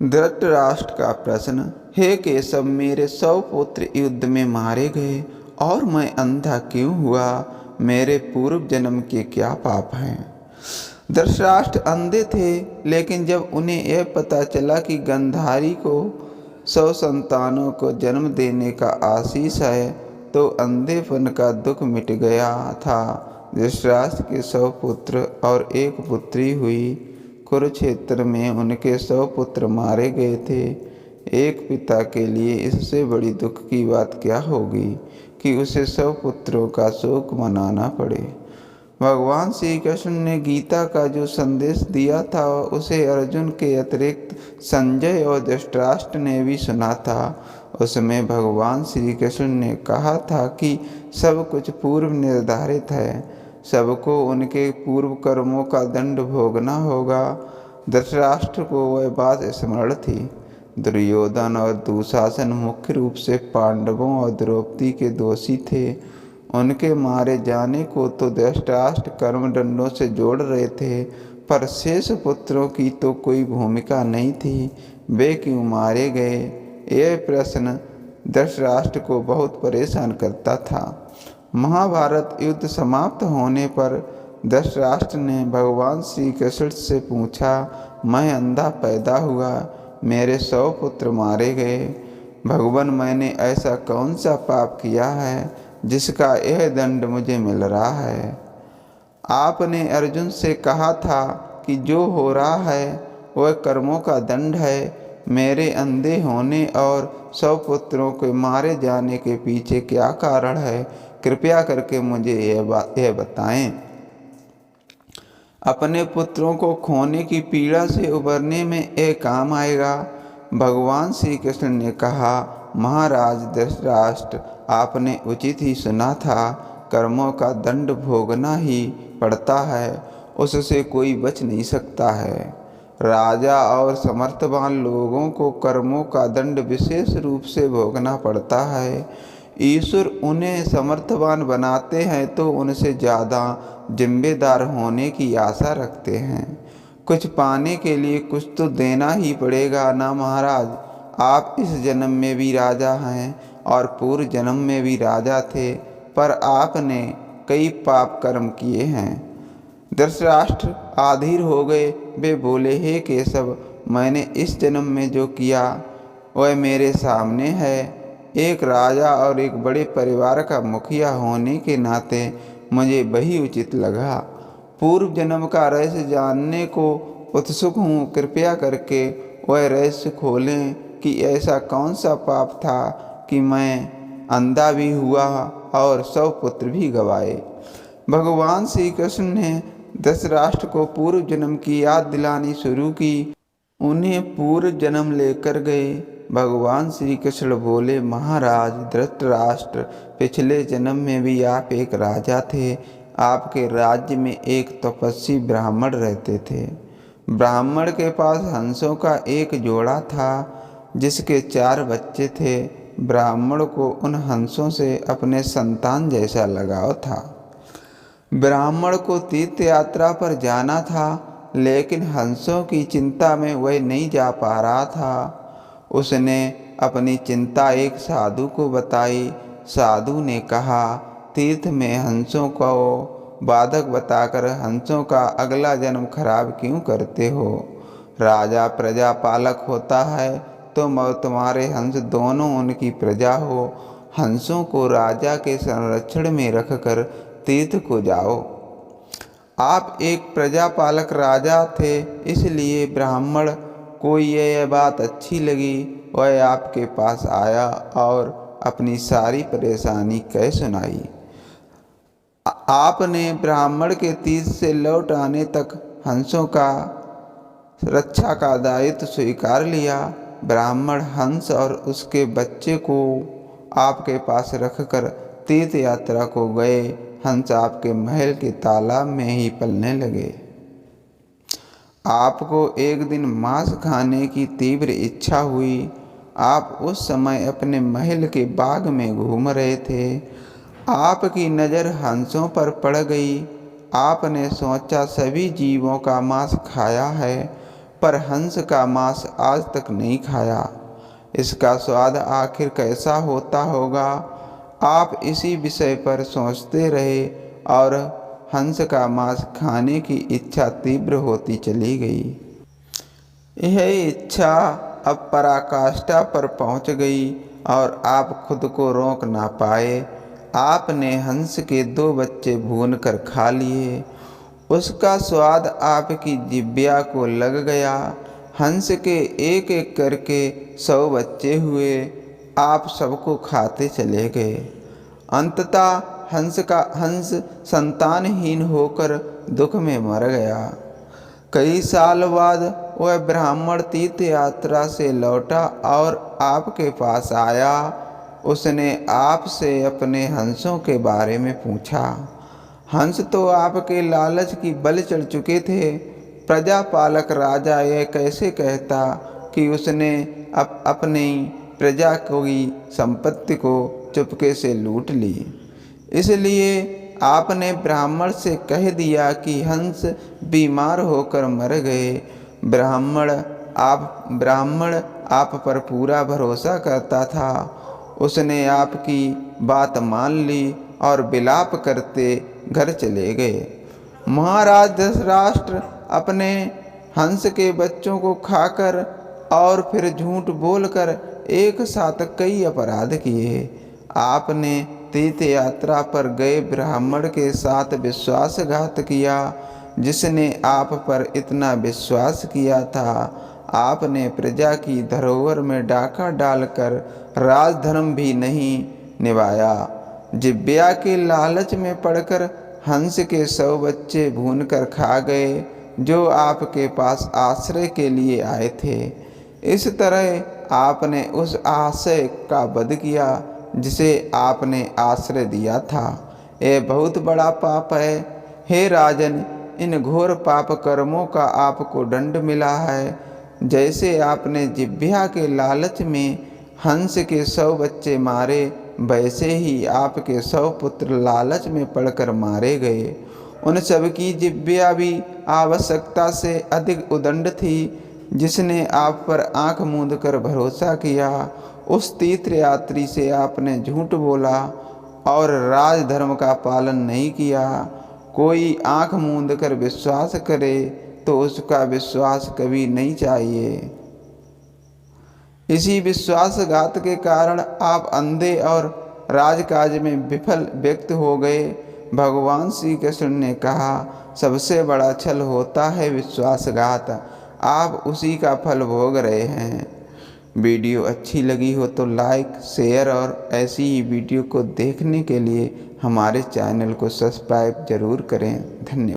धृतराष्ट्र का प्रश्न। हे केशव, मेरे 100 पुत्र युद्ध में मारे गए और मैं अंधा क्यों हुआ? मेरे पूर्व जन्म के क्या पाप हैं? धृतराष्ट्र अंधे थे, लेकिन जब उन्हें यह पता चला कि गंधारी को 100 संतानों को जन्म देने का आशीष है, तो अंधेपन का दुख मिट गया था। धृतराष्ट्र के 100 पुत्र और एक पुत्री हुई। कुरुक्षेत्र में उनके 100 पुत्र मारे गए थे। एक पिता के लिए इससे बड़ी दुख की बात क्या होगी कि उसे 100 पुत्रों का शोक मनाना पड़े। भगवान श्री कृष्ण ने गीता का जो संदेश दिया था, उसे अर्जुन के अतिरिक्त संजय और धृतराष्ट्र ने भी सुना था। उसमें भगवान श्री कृष्ण ने कहा था कि सब कुछ पूर्व निर्धारित है, सबको उनके पूर्व कर्मों का दंड भोगना होगा। धृतराष्ट्र को वह बात स्मरण थी। दुर्योधन और दुशासन मुख्य रूप से पांडवों और द्रौपदी के दोषी थे। उनके मारे जाने को तो धृतराष्ट्र कर्मदंडों से जोड़ रहे थे, पर शेष पुत्रों की तो कोई भूमिका नहीं थी। वे क्यों मारे गए, यह प्रश्न धृतराष्ट्र को बहुत परेशान करता था। महाभारत युद्ध समाप्त होने पर धृतराष्ट्र ने भगवान श्री कृष्ण से पूछा, मैं अंधा पैदा हुआ, मेरे 100 पुत्र मारे गए। भगवान, मैंने ऐसा कौन सा पाप किया है जिसका यह दंड मुझे मिल रहा है? आपने अर्जुन से कहा था कि जो हो रहा है वह कर्मों का दंड है। मेरे अंधे होने और 100 पुत्रों के मारे जाने के पीछे क्या कारण है? कृपया करके मुझे यह बताएं। अपने पुत्रों को खोने की पीड़ा से उबरने में यह काम आएगा। भगवान श्री कृष्ण ने कहा, महाराज धृतराष्ट्र, आपने उचित ही सुना था। कर्मों का दंड भोगना ही पड़ता है, उससे कोई बच नहीं सकता है। राजा और समर्थवान लोगों को कर्मों का दंड विशेष रूप से भोगना पड़ता है। ईश्वर उन्हें समर्थवान बनाते हैं तो उनसे ज़्यादा जिम्मेदार होने की आशा रखते हैं। कुछ पाने के लिए कुछ तो देना ही पड़ेगा ना महाराज। आप इस जन्म में भी राजा हैं और पूर्व जन्म में भी राजा थे, पर आपने कई पाप कर्म किए हैं। धृतराष्ट्र आधीर हो गए। वे बोले, हे केशव, मैंने इस जन्म में जो किया वह मेरे सामने है। एक राजा और एक बड़े परिवार का मुखिया होने के नाते मुझे वही उचित लगा। पूर्व जन्म का रहस्य जानने को उत्सुक हूँ। कृपया करके वह रहस्य खोलें कि ऐसा कौन सा पाप था कि मैं अंधा भी हुआ और 100 पुत्र भी गंवाए। भगवान श्री कृष्ण ने धृतराष्ट्र को पूर्व जन्म की याद दिलानी शुरू की। उन्हें पूर्व जन्म लेकर गए। भगवान श्री कृष्ण बोले, महाराज धृतराष्ट्र, पिछले जन्म में भी आप एक राजा थे। आपके राज्य में एक तपस्वी ब्राह्मण रहते थे। ब्राह्मण के पास हंसों का एक जोड़ा था, जिसके 4 बच्चे थे। ब्राह्मण को उन हंसों से अपने संतान जैसा लगाव था। ब्राह्मण को तीर्थ यात्रा पर जाना था, लेकिन हंसों की चिंता में वह नहीं जा पा रहा था। उसने अपनी चिंता एक साधु को बताई। साधु ने कहा, तीर्थ में हंसों को बाधक बताकर हंसों का अगला जन्म खराब क्यों करते हो? राजा प्रजा पालक होता है, तो तुम्हारे हंस दोनों उनकी प्रजा हो। हंसों को राजा के संरक्षण में रखकर तीर्थ को जाओ। आप एक प्रजा पालक राजा थे, इसलिए ब्राह्मण को यह बात अच्छी लगी। वह आपके पास आया और अपनी सारी परेशानी कह सुनाई। आपने ब्राह्मण के तीर्थ से लौट आने तक हंसों का रक्षा का दायित्व स्वीकार लिया। ब्राह्मण हंस और उसके बच्चे को आपके पास रखकर तीर्थ यात्रा को गए। हंस आपके महल के तालाब में ही पलने लगे। आपको एक दिन मांस खाने की तीव्र इच्छा हुई। आप उस समय अपने महल के बाग में घूम रहे थे। आपकी नज़र हंसों पर पड़ गई। आपने सोचा, सभी जीवों का मांस खाया है, पर हंस का मांस आज तक नहीं खाया। इसका स्वाद आखिर कैसा होता होगा। आप इसी विषय पर सोचते रहे और हंस का मांस खाने की इच्छा तीव्र होती चली गई। यह इच्छा अब पराकाष्ठा पर पहुंच गई और आप खुद को रोक ना पाए। आपने हंस के 2 बच्चे भून कर खा लिए। उसका स्वाद आपकी जिह्वा को लग गया। हंस के एक एक करके 100 बच्चे हुए। आप सबको खाते चले गए। अंततः हंस संतानहीन होकर दुख में मर गया। कई साल बाद वह ब्राह्मण तीर्थ यात्रा से लौटा और आपके पास आया। उसने आपसे अपने हंसों के बारे में पूछा। हंस तो आपके लालच की बल चढ़ चुके थे। प्रजापालक राजा यह कैसे कहता कि उसने अपनी प्रजा की संपत्ति को चुपके से लूट ली। इसलिए आपने ब्राह्मण से कह दिया कि हंस बीमार होकर मर गए। ब्राह्मण आप पर पूरा भरोसा करता था। उसने आपकी बात मान ली और विलाप करते घर चले गए। महाराज धृतराष्ट्र अपने हंस के बच्चों को खाकर और फिर झूठ बोलकर एक साथ कई अपराध किए। आपने तीर्थ यात्रा पर गए ब्राह्मण के साथ विश्वासघात किया, जिसने आप पर इतना विश्वास किया था। आपने प्रजा की धरोहर में डाका डालकर राजधर्म भी नहीं निभाया। जिह्वा के लालच में पड़कर हंस के 100 बच्चे भूनकर खा गए, जो आपके पास आश्रय के लिए आए थे। इस तरह आपने उस आशय का वध किया जिसे आपने आश्रय दिया था। यह बहुत बड़ा पाप है। हे राजन, इन घोर पाप कर्मों का आपको दंड मिला है। जैसे आपने जिह्वा के लालच में हंस के 100 बच्चे मारे, वैसे ही आपके 100 पुत्र लालच में पड़कर मारे गए। उन सब की जिह्वा भी आवश्यकता से अधिक उदंड थी। जिसने आप पर आंख मूंद कर भरोसा किया, उस तीर्थयात्री से आपने झूठ बोला और राजधर्म का पालन नहीं किया। कोई आंख मूंद कर विश्वास करे तो उसका विश्वास कभी नहीं चाहिए। इसी विश्वासघात के कारण आप अंधे और राजकाज में विफल व्यक्त हो गए। भगवान श्री कृष्ण ने कहा, सबसे बड़ा छल होता है विश्वासघात। आप उसी का फल भोग रहे हैं। वीडियो अच्छी लगी हो तो लाइक, शेयर और ऐसी ही वीडियो को देखने के लिए हमारे चैनल को सब्सक्राइब जरूर करें। धन्यवाद।